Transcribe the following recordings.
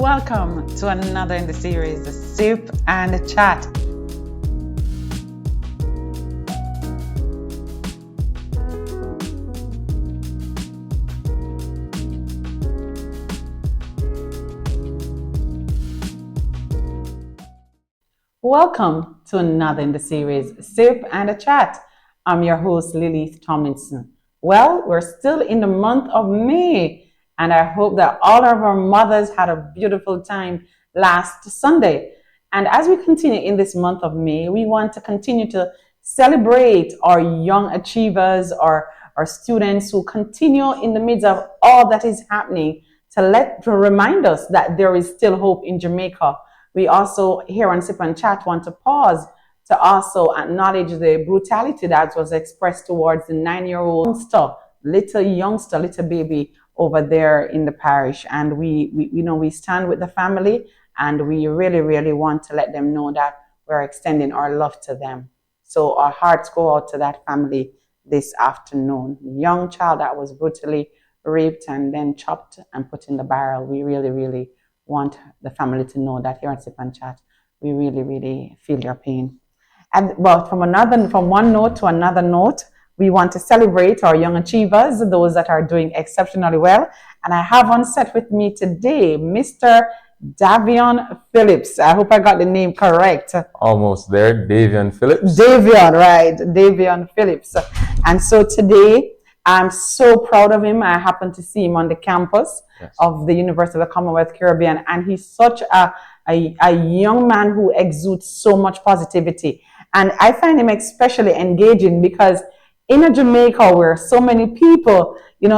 Welcome to another in the series, The Sip and the Chat. Welcome to another in the series, Sip and a Chat. I'm your host, Leleith Tomlinson. Well, we're still in the month of May, and I hope that all of our mothers had a beautiful time last Sunday. And as we continue in this month of May, we want to continue to celebrate our young achievers, our students who continue in the midst of all that is happening to remind us that there is still hope in Jamaica. We also here on Sip and Chat want to pause to also acknowledge the brutality that was expressed towards the 9-year-old little baby over there in the parish. And we stand with the family, and we really want to let them know that we're extending our love to them. So our hearts go out to that family this afternoon. Young child that was brutally raped and then chopped and put in the barrel. We really want the family to know that here at Sip and Chat, we really feel your pain. And from one note to another note, we want to celebrate our young achievers, those that are doing exceptionally well. And I have on set with me today, Mr. Davian Phillips. I hope I got the name correct. Almost there, Davian Phillips. Davian Phillips. And so today, I'm so proud of him. I happened to see him on the campus of the University of the Commonwealth Caribbean, and he's such a young man who exudes so much positivity. And I find him especially engaging because in a Jamaica where so many people,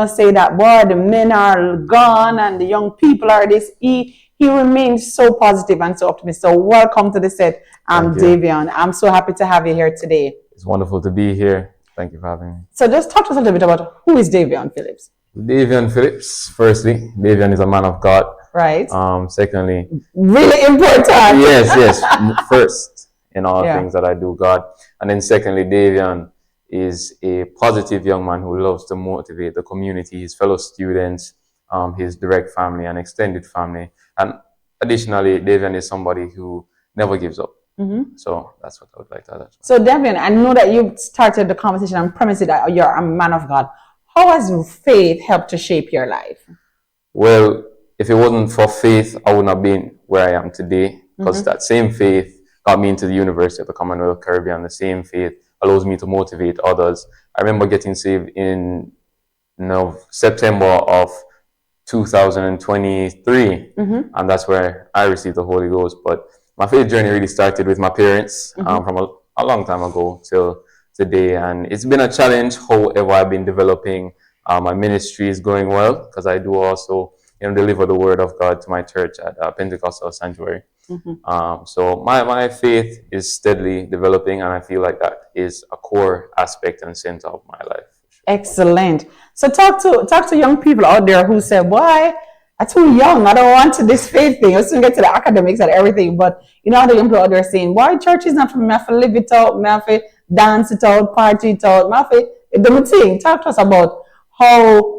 say that, boy, the men are gone and the young people are this, he remains so positive and so optimistic. So welcome to the set, Davian. I'm so happy to have you here today. It's wonderful to be here. Thank you for having me. So just talk to us a little bit about who is Davian Phillips. Davian Phillips, firstly, Davian is a man of God. Right. Secondly, really important. Yes. First, in all things that I do, God. And then secondly, Davian is a positive young man who loves to motivate the community, his fellow students, his direct family and extended family. And additionally, Davian is somebody who never gives up. Mm-hmm. So that's what I would like to add. So Davian, I know that you started the conversation and premised that you're a man of God. How has faith helped to shape your life? Well, if it wasn't for faith, I wouldn't have been where I am today, because that same faith got me into the University of the Commonwealth Caribbean. The same faith allows me to motivate others. I remember getting saved in September of 2023, and that's where I received the Holy Ghost. But my faith journey really started with my parents from a long time ago till today, and it's been a challenge. However, I've been developing. My ministry is going well because I do also deliver the word of God to my church at Pentecostal Sanctuary. So my faith is steadily developing, and I feel like that is a core aspect and center of my life. Excellent. So talk to young people out there who say, "Why? I'm too young. I don't want this faith thing. I'll soon get to the academics and everything." But the young people out there saying, "Why church is not for me? I have to live it out. I have to dance it out, party it out. I have to do my thing." Talk to us about how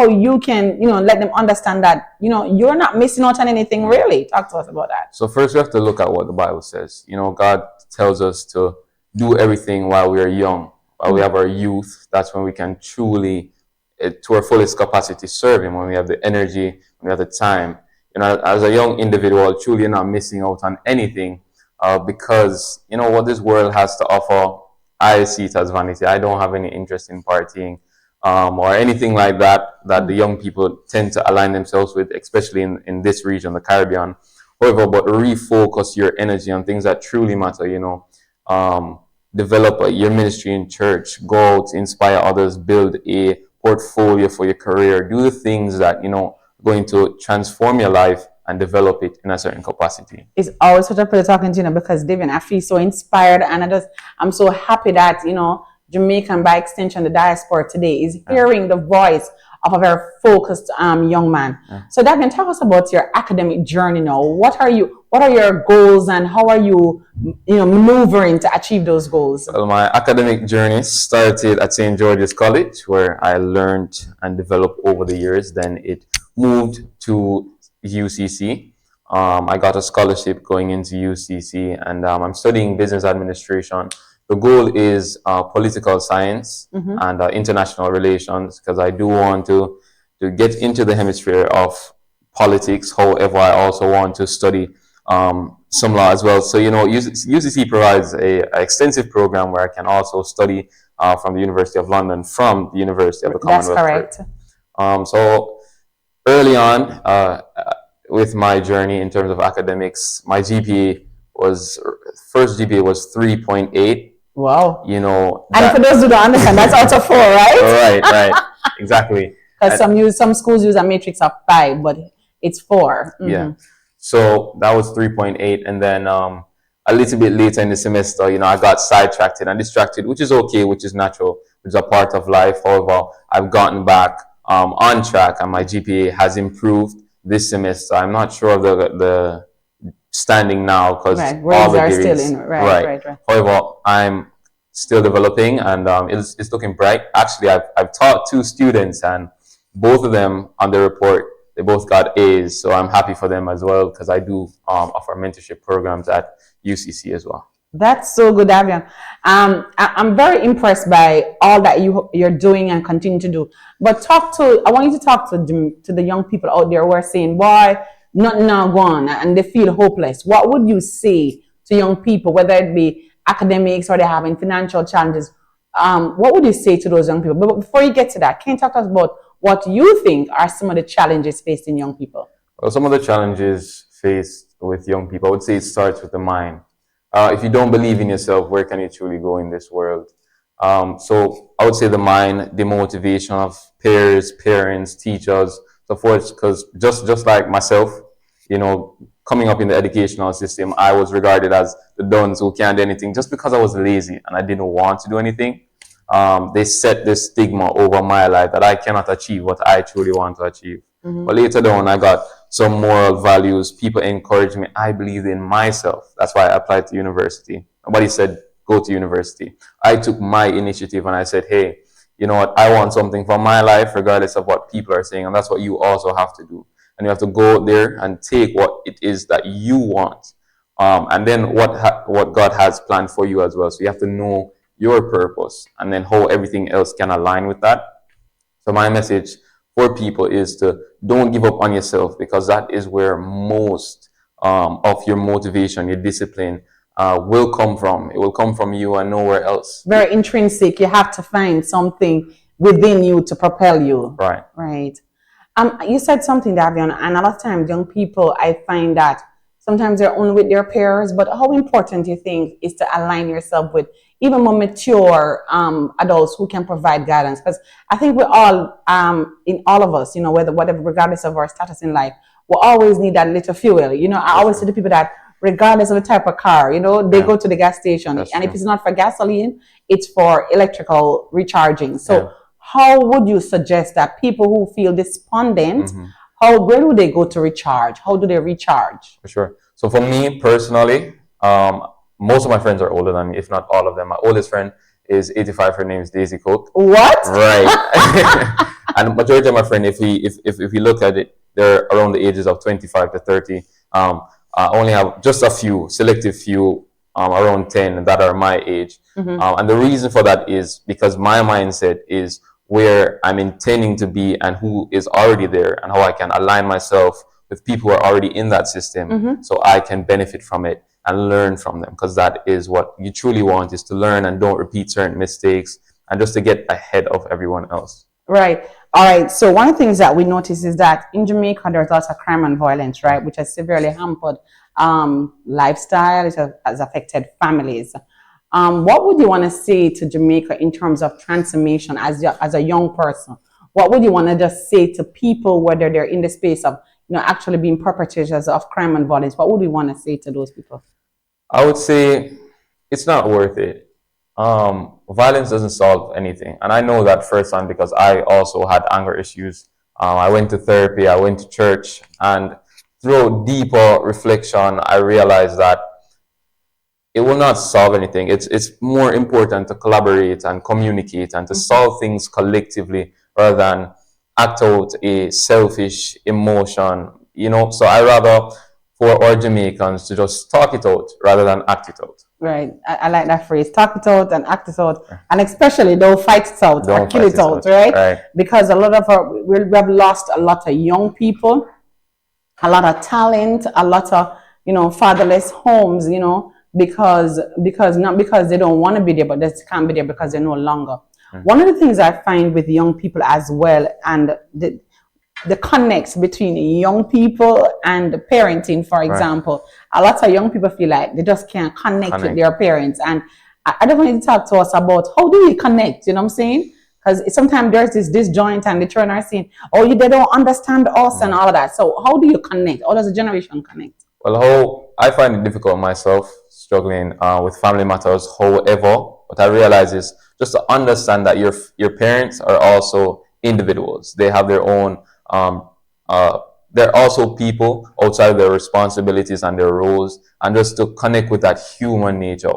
you can let them understand that you're not missing out on anything really. Talk to us about that. So first we have to look at what the Bible says. God tells us to do everything while we are young, while we have our youth. That's when we can truly, to our fullest capacity, serve Him. When we have the energy, when we have the time. As a young individual, truly not missing out on anything, because what this world has to offer, I see it as vanity. I don't have any interest in partying or anything like that the young people tend to align themselves with, especially in this region, the Caribbean. However, but refocus your energy on things that truly matter. Develop your ministry in church, go out, inspire others, build a portfolio for your career, do the things that going to transform your life and develop it in a certain capacity. It's always such a pleasure talking to you because Davian, I feel so inspired, and I'm so happy that Jamaica, and by extension the diaspora today, is hearing the voice of a very focused young man. So Davian, tell us about your academic journey now. What are your goals, and how are you maneuvering to achieve those goals? Well, my academic journey started at St. George's College, where I learned and developed over the years. Then it moved to UCC, I got a scholarship going into UCC, and I'm studying business administration. The goal is political science and international relations, because I do want to get into the hemisphere of politics. However, I also want to study some law as well. So, UCC provides a extensive program where I can also study from the University of London, from the University of the That's Commonwealth. correct. So early on with my journey in terms of academics, my first GPA was 3.8. Wow. And for those who don't understand, that's out of 4, right? Right, exactly. Because some schools use a matrix of 5, but it's 4. Yeah. So that was 3.8, and then a little bit later in the semester, I got sidetracked and distracted, which is okay, which is natural, which is a part of life. However, I've gotten back on track, and my GPA has improved this semester. I'm not sure of the standing now, because all the are grades, still in. Right. However, I'm still developing, and it's looking bright. Actually, I've taught 2 students, and both of them on the report, they both got A's. So I'm happy for them as well, because I do offer mentorship programs at UCC as well. That's so good, Davian. I'm very impressed by all that you're doing and continue to do. But I want you to talk to the young people out there who are saying, "Boy, nothing now gone," and they feel hopeless. What would you say to young people, whether it be academics or they're having financial challenges? What would you say to those young people? But before you get to that, can you talk to us about what you think are some of the challenges facing young people? Well, some of the challenges faced with young people, I would say it starts with the mind. If you don't believe in yourself, where can you truly go in this world? So I would say the mind, the motivation of peers, parents, teachers, so forth. Because just like myself, coming up in the educational system, I was regarded as the duns who can't do anything just because I was lazy and I didn't want to do anything. They set this stigma over my life that I cannot achieve what I truly want to achieve. But later on, I got some moral values. People encouraged me. I believed in myself. That's why I applied to university. Nobody said, go to university. I took my initiative and I said, hey, you know what? I want something for my life, regardless of what people are saying. And that's what you also have to do. And you have to go there and take what it is that you want. And then what God has planned for you as well. So you have to know your purpose and then how everything else can align with that. So my message for people is to don't give up on yourself, because that is where most of your motivation, your discipline will come from. It will come from you and nowhere else. Very intrinsic. You have to find something within you to propel you. Right. You said something, Davian, and a lot of times young people, I find that sometimes they're only with their peers, but how important do you think is to align yourself with even more mature adults who can provide guidance? Because I think we all, in all of us, whatever, regardless of our status in life, we always need that little fuel. I always say to people that regardless of the type of car, they go to the gas station. That's and true. If it's not for gasoline, it's for electrical recharging. So how would you suggest that people who feel despondent, where do they go to recharge? How do they recharge? For sure. So for me personally, most of my friends are older than me, if not all of them. My oldest friend is 85. Her name is Daisy Cook. What? Right. And majority of my friends, if we look at it, they're around the ages of 25 to 30. I only have just a few, selective few, around 10 that are my age. And the reason for that is because my mindset is where I'm intending to be and who is already there, and how I can align myself with people who are already in that system so I can benefit from it and learn from them, because that is what you truly want, is to learn and don't repeat certain mistakes and just to get ahead of everyone else. Right. All right. So one of the things that we notice is that in Jamaica, there's lots of crime and violence, right, which has severely hampered lifestyle. It has affected families. What would you want to say to Jamaica in terms of transformation as a young person? What would you want to just say to people, whether they're in the space of actually being perpetrators of crime and violence? What would you want to say to those people? I would say it's not worth it. Violence doesn't solve anything. And I know that firsthand because I also had anger issues. I went to therapy, I went to church, and through deeper reflection, I realized that it will not solve anything. It's more important to collaborate and communicate and to solve things collectively rather than act out a selfish emotion, So I rather for our Jamaicans to just talk it out rather than act it out. Right. I like that phrase. Talk it out and act it out. And especially don't fight it out or kill it out, right? Because a lot of we have lost a lot of young people, a lot of talent, a lot of, fatherless homes, because not because they don't want to be there, but they can't be there because they're no longer. One of the things I find with young people as well, and the connects between young people and parenting, for example, a lot of young people feel like they just can't connect with their parents. And I don't want you to talk to us about how do we connect, you know what I'm saying? Because sometimes there's this disjoint and the children are saying, they don't understand us and all of that. So how do you connect? How does a generation connect? Well, I find it difficult myself, struggling with family matters. However, what I realize is just to understand that your parents are also individuals. They have their own they're also people outside of their responsibilities and their roles, and just to connect with that human nature,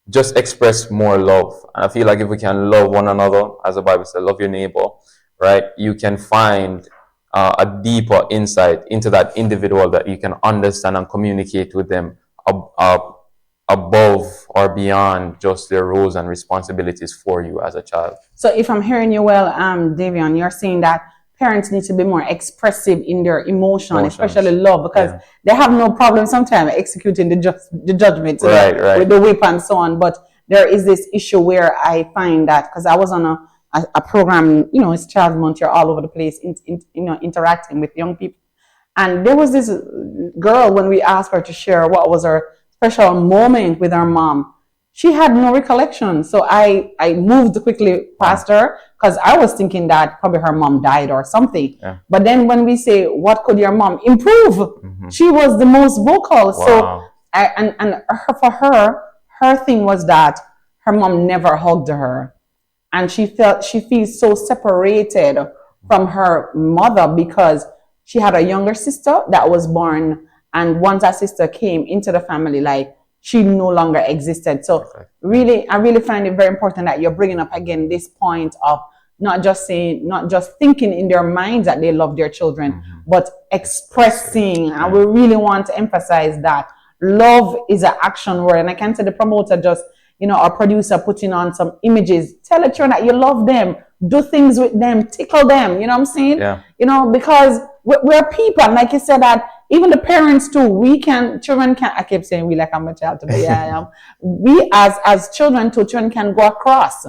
just express more love. And I feel like if we can love one another, as the Bible says, love your neighbor, right, you can find a deeper insight into that individual that you can understand and communicate with them above or beyond just their roles and responsibilities for you as a child. So if I'm hearing you well, Davian, you're saying that parents need to be more expressive in their emotions. Especially love, because they have no problem sometimes executing the judgment with the whip and so on. But there is this issue where I find that, because I was on a program, it's Child Month, you're all over the place, interacting with young people. And there was this girl, when we asked her to share what was her special moment with her mom, she had no recollection. So I moved quickly past her, because I was thinking that probably her mom died or something. But then when we say, what could your mom improve? She was the most vocal. So for her thing was that her mom never hugged her. And she feels so separated from her mother, because she had a younger sister that was born. And once that sister came into the family, like, she no longer existed. So really, I really find it very important that you're bringing up again this point of not just thinking in their minds that they love their children, but expressing. And we really want to emphasize that love is an action word. And I can't say the promoter just, or producer putting on some images. Tell the children that you love them, do things with them, tickle them. You know what I'm saying? Because we're people. And like you said, that even the parents too, children can, I keep saying we, like I'm a child today, I am. We as children too, children can go across.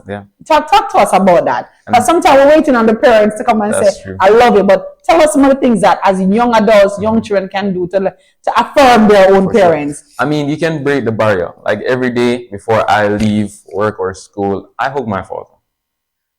Talk to us about that. Because sometimes we're waiting on the parents to come and say, true. I love you. But tell us some of the things that as young adults, young children can do to affirm their own parents. Sure. I mean, you can break the barrier. Like every day before I leave work or school, I hug my father.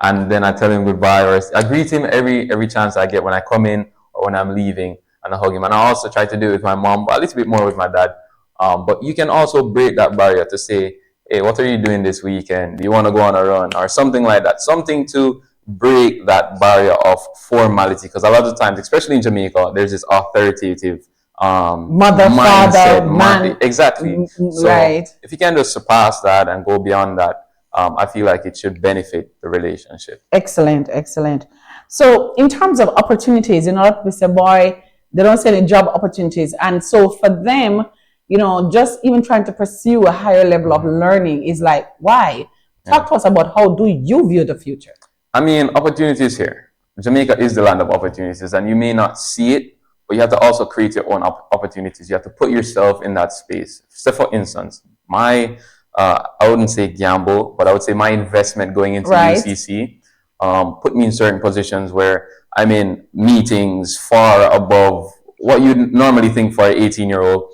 And then I tell him goodbye, or I greet him every chance I get when I come in or when I'm leaving. And I hug him. And I also try to do it with my mom, but a little bit more with my dad. But you can also break that barrier to say, hey, what are you doing this weekend? Do you want to go on a run or something like that? Something to break that barrier of formality. Because a lot of times, especially in Jamaica, there's this authoritative mother, mindset, father, man. Exactly. So if you can just surpass that and go beyond that, I feel like it should benefit the relationship. Excellent. So in terms of opportunities, a lot of people say, boy, they don't see any job opportunities. And so for them, just even trying to pursue a higher level of learning is like, why? Talk to us about how do you view the future? I mean, opportunities here. Jamaica is the land of opportunities, and you may not see it, but you have to also create your own opportunities. You have to put yourself in that space. So for instance, I wouldn't say gamble, but I would say my investment going into UCC put me in certain positions where I'm in meetings far above what you'd normally think for an 18-year-old.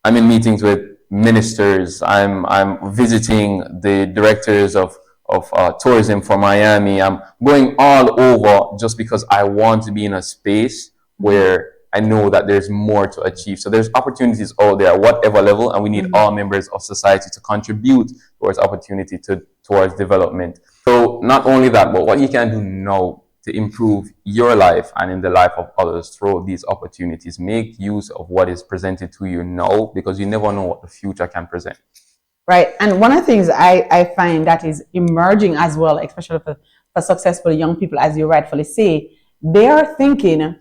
I'm in meetings with ministers. I'm visiting the directors of tourism for Miami. I'm going all over just because I want to be in a space where I know that there's more to achieve. So there's opportunities out there at whatever level, and we need all members of society to contribute towards opportunity, towards development. So not only that, but what you can do now to improve your life and in the life of others through these opportunities. Make use of what is presented to you now, because you never know what the future can present. Right. And one of the things I find that is emerging as well, especially for successful young people, as you rightfully say, they are thinking,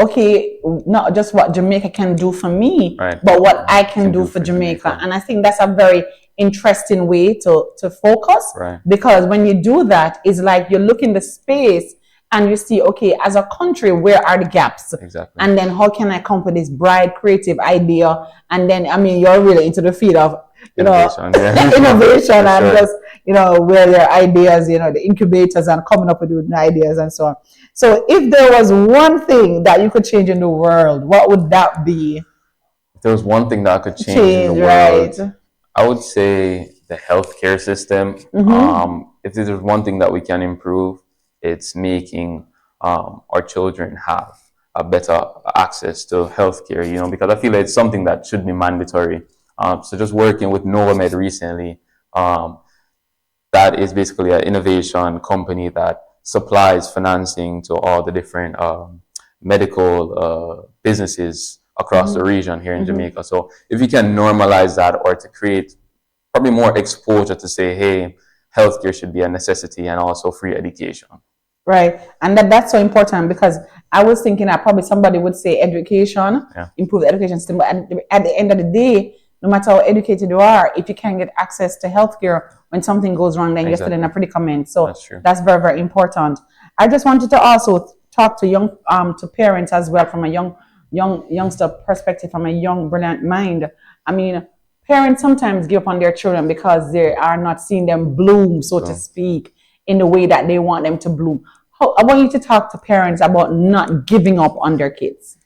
okay, not just what Jamaica can do for me, Right. but what I can do for Jamaica. And I think that's a very interesting way to focus, Right. because when you do that, it's like you look in the space and you see, okay, as a country, where are the gaps? Exactly. And then how can I come up with this bright, creative idea? And then, I mean, you're really into the field of, Innovation, innovation and sure. just, where your ideas, the incubators and coming up with new ideas and so on. So if there was one thing that you could change in the world, what would that be? If there was one thing that I could change in the world, Right. I would say the healthcare system. If there's one thing that we can improve, it's making our children have a better access to healthcare, because I feel like it's something that should be mandatory. So just working with NovaMed recently, that is basically an innovation company that supplies financing to all the different medical businesses across the region here in Jamaica. So if you can normalize that, or to create probably more exposure to say, hey, healthcare should be a necessity, and also free education. Right. And that's so important, because I was thinking that probably somebody would say education, improve the education system. But at the end of the day, no matter how educated you are, if you can't get access to healthcare, when something goes wrong, then you're still in a predicament. So that's very, very important. I just wanted to also talk to to parents as well, from a youngster perspective, from a young, brilliant mind. I mean, parents sometimes give up on their children because they are not seeing them bloom, so to speak, in the way that they want them to bloom. I want you to talk to parents about not giving up on their kids.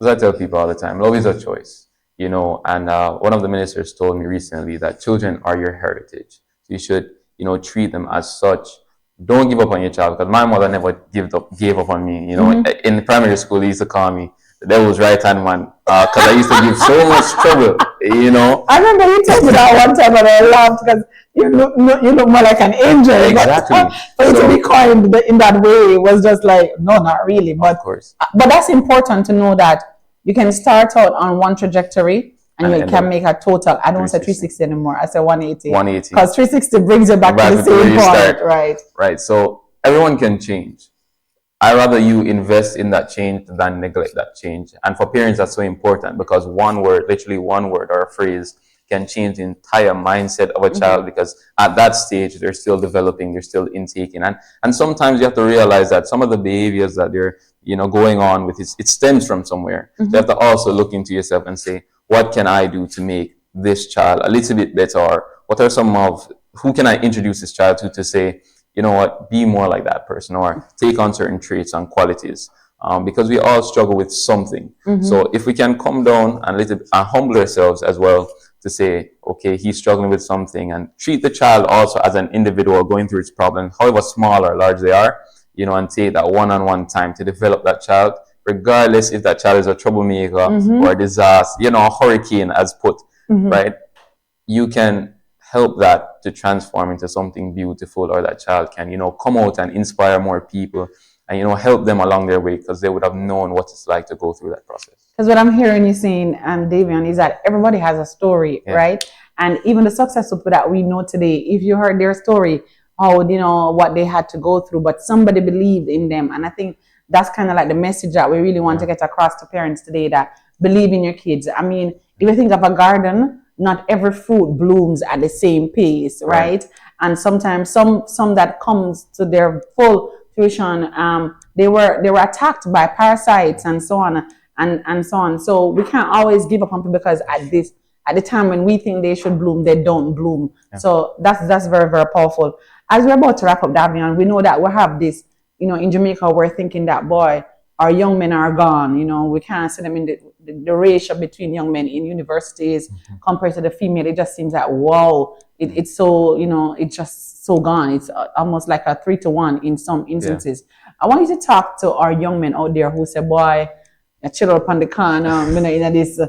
As I tell people all the time, love is a choice, and one of the ministers told me recently that children are your heritage. So you should, treat them as such. Don't give up on your child, because my mother never gave up on me. In primary school, they used to call me the devil's right hand man, because I used to give so much trouble. I remember you told me that one time, and I laughed because you look more like an angel. Exactly. But for you to be coined in that way was just like, no, not really. But of course. But that's important to know, that you can start out on one trajectory, and you can make a total. I don't say 360 anymore. I say 180. 180. Because 360 brings you back to the same point. Right. Right. So everyone can change. I'd rather you invest in that change than neglect that change. And for parents, that's so important, because one word, literally one word or a phrase, can change the entire mindset of a child, because at that stage, they're still developing, they're still intaking. And sometimes you have to realize that some of the behaviors that they're, going on with, it stems from somewhere. So you have to also look into yourself and say, what can I do to make this child a little bit better? Or what are who can I introduce this child to say, you know what, be more like that person, or take on certain traits and qualities, because we all struggle with something. So if we can come down and humble ourselves as well, to say, okay, he's struggling with something, and treat the child also as an individual going through its problems, however small or large they are, and take that one-on-one time to develop that child, regardless if that child is a troublemaker or a disaster, a hurricane as put, right? You can help that to transform into something beautiful, or that child can, come out and inspire more people, and, help them along their way, because they would have known what it's like to go through that process. Because what I'm hearing you saying, Davian, is that everybody has a story, right? And even the successful people that we know today, if you heard their story, what they had to go through, but somebody believed in them. And I think that's kind of like the message that we really want to get across to parents today, that believe in your kids. I mean, if you think of a garden, not every fruit blooms at the same pace, right? And sometimes some that comes to their full fruition, they were attacked by parasites and so on and so on. So we can't always give up on people, because at the time when we think they should bloom, they don't bloom. So that's very, very powerful. As we're about to wrap up, Davian, we know that we have this, in Jamaica, we're thinking that, boy, our young men are gone. We can't see them in the ratio between young men in universities compared to the female. It just seems like, wow, it's so, it's just so gone. It's almost like a 3-to-1 in some instances. I want you to talk to our young men out there who say, boy, I chill up on the corner, in this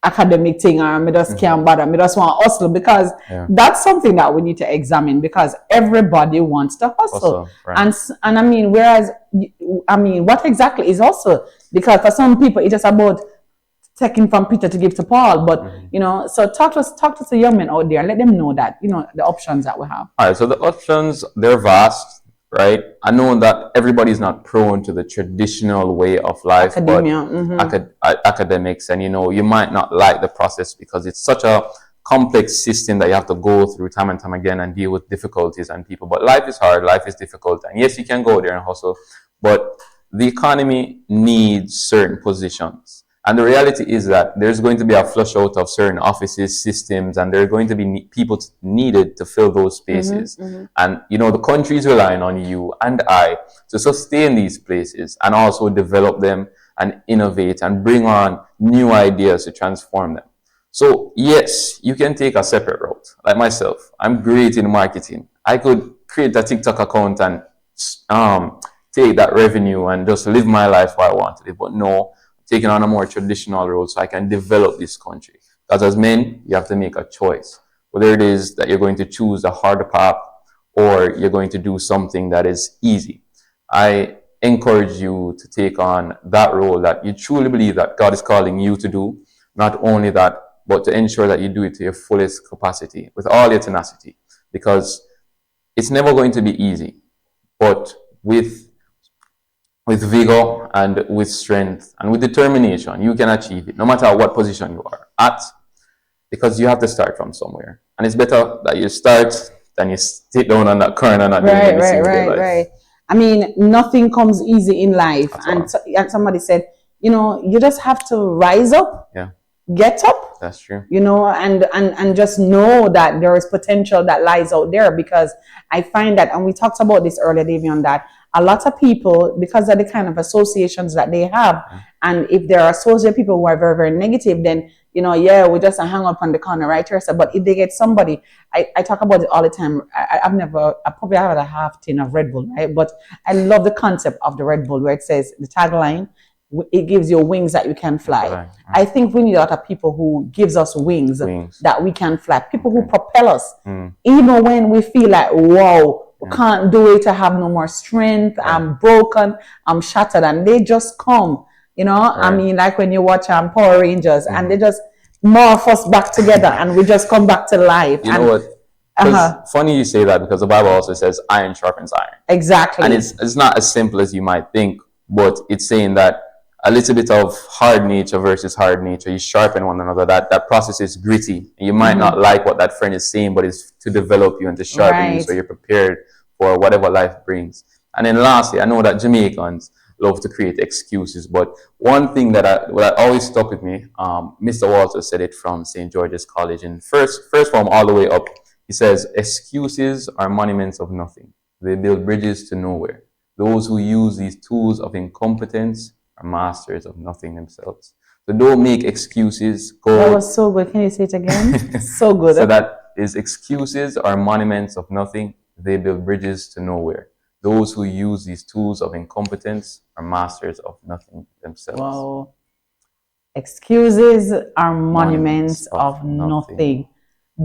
academic thing, or me just can't bother, me just want to hustle, because that's something that we need to examine, because everybody wants to hustle. And I mean, what exactly is hustle? Because for some people, it's just about taking from Peter to give to Paul, but so talk to us the young men out there, and let them know that the options that we have. All right, so the options, they're vast. right? I know that everybody's not prone to the traditional way of life, Academia. but academics, and you might not like the process because it's such a complex system that you have to go through time and time again and deal with difficulties and people. But life is hard, life is difficult, and yes, you can go there and hustle, but the economy needs certain positions. And the reality is that there's going to be a flush out of certain offices, systems, and there are going to be people needed to fill those spaces. And, the country is relying on you and I to sustain these places and also develop them and innovate and bring on new ideas to transform them. So, yes, you can take a separate route. Like myself, I'm great in marketing. I could create a TikTok account and take that revenue and just live my life how I want to live. But no, taking on a more traditional road so I can develop this country. Because as men, you have to make a choice. Whether it is that you're going to choose the harder path or you're going to do something that is easy. I encourage you to take on that role that you truly believe that God is calling you to do. Not only that, but to ensure that you do it to your fullest capacity, with all your tenacity. Because it's never going to be easy. But with vigor and with strength and with determination, you can achieve it, no matter what position you are at, because you have to start from somewhere. And it's better that you start than you sit down on that corner and not doing anything with your life. Right. I mean, nothing comes easy in life. And somebody said, you just have to rise up, get up. That's true. And just know that there is potential that lies out there, because I find that, and we talked about this earlier, Davian, that a lot of people, because of the kind of associations that they have, and if there are associate people who are very, very negative, then, we just hang up on the corner right here. So, but if they get somebody, I talk about it all the time. I probably have a half tin of Red Bull, right? But I love the concept of the Red Bull where it says, the tagline, it gives you wings that you can fly. Right. I think we need a lot of people who gives us wings that we can fly. People who propel us, even when we feel like, whoa, we can't do it, I have no more strength, I'm broken, I'm shattered, and they just come, I mean, like when you watch Power Rangers, and they just morph us back together, and we just come back to life. You know what? Funny you say that, because the Bible also says iron sharpens iron. Exactly. And it's not as simple as you might think, but it's saying that a little bit of hard nature versus hard nature, you sharpen one another. That process is gritty. And you might not like what that friend is saying, but it's to develop you and to sharpen you so you're prepared for whatever life brings. And then lastly, I know that Jamaicans love to create excuses, but one thing that always stuck with me, Mr. Walter said it from St. George's College in first form all the way up. He says, excuses are monuments of nothing. They build bridges to nowhere. Those who use these tools of incompetence are masters of nothing themselves. So don't make excuses. That was so good. Can you say it again? So good. So that is, excuses are monuments of nothing. They build bridges to nowhere. Those who use these tools of incompetence are masters of nothing themselves. Wow. Excuses are monuments of nothing.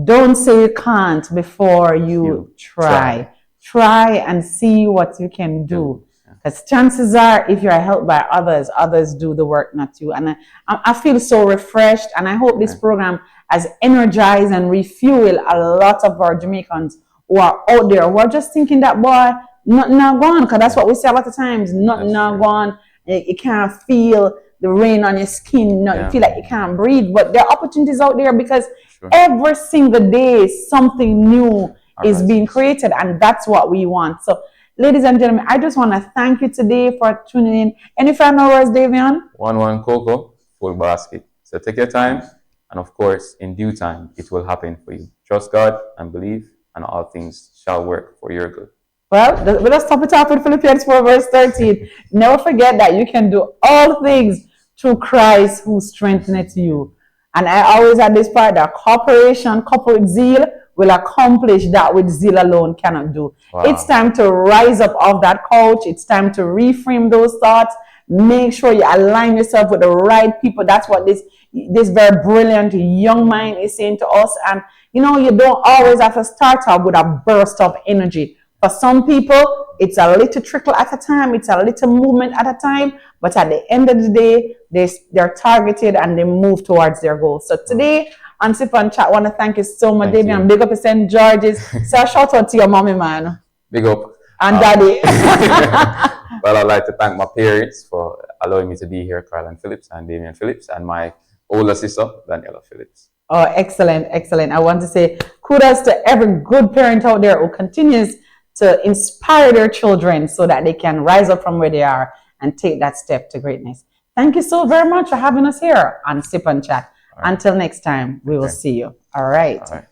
Don't say you can't before you try. Try and see what you can do. Because chances are, if you're helped by others, others do the work, not you. And I feel so refreshed, and I hope this program has energized and refueled a lot of our Jamaicans who are out there, who are just thinking that, boy, nothing now gone. Because that's what we say a lot of times, nothing now gone. You can't feel the rain on your skin. You feel like you can't breathe. But there are opportunities out there, because every single day something new is being created, and that's what we want. So, ladies and gentlemen, I just want to thank you today for tuning in. Any final words, Davian? 1-1 cocoa, full basket. So take your time, and of course, in due time, it will happen for you. Trust God and believe, and all things shall work for your good. Well, let's top it off with Philippians 4 verse 13. Never forget that you can do all things through Christ who strengtheneth you. And I always had this part that cooperation coupled with zeal will accomplish that which zeal alone cannot do. Wow. It's time to rise up off that couch. It's time to reframe those thoughts. Make sure you align yourself with the right people. That's what this very brilliant young mind is saying to us. And you don't always have to start out with a burst of energy. For some people, it's a little trickle at a time. It's a little movement at a time. But at the end of the day, they're targeted and they move towards their goals. So today, on Sip and Chat, I want to thank you so much, Davian. Big up to St. George's. So a shout out to your mommy, man. Big up. And Daddy. Well, I'd like to thank my parents for allowing me to be here, Carolyn Phillips and Davian Phillips, and my older sister, Daniela Phillips. Oh, excellent, excellent. I want to say kudos to every good parent out there who continues to inspire their children so that they can rise up from where they are and take that step to greatness. Thank you so very much for having us here on Sip and Chat. Right. Until next time, we will see you. All right.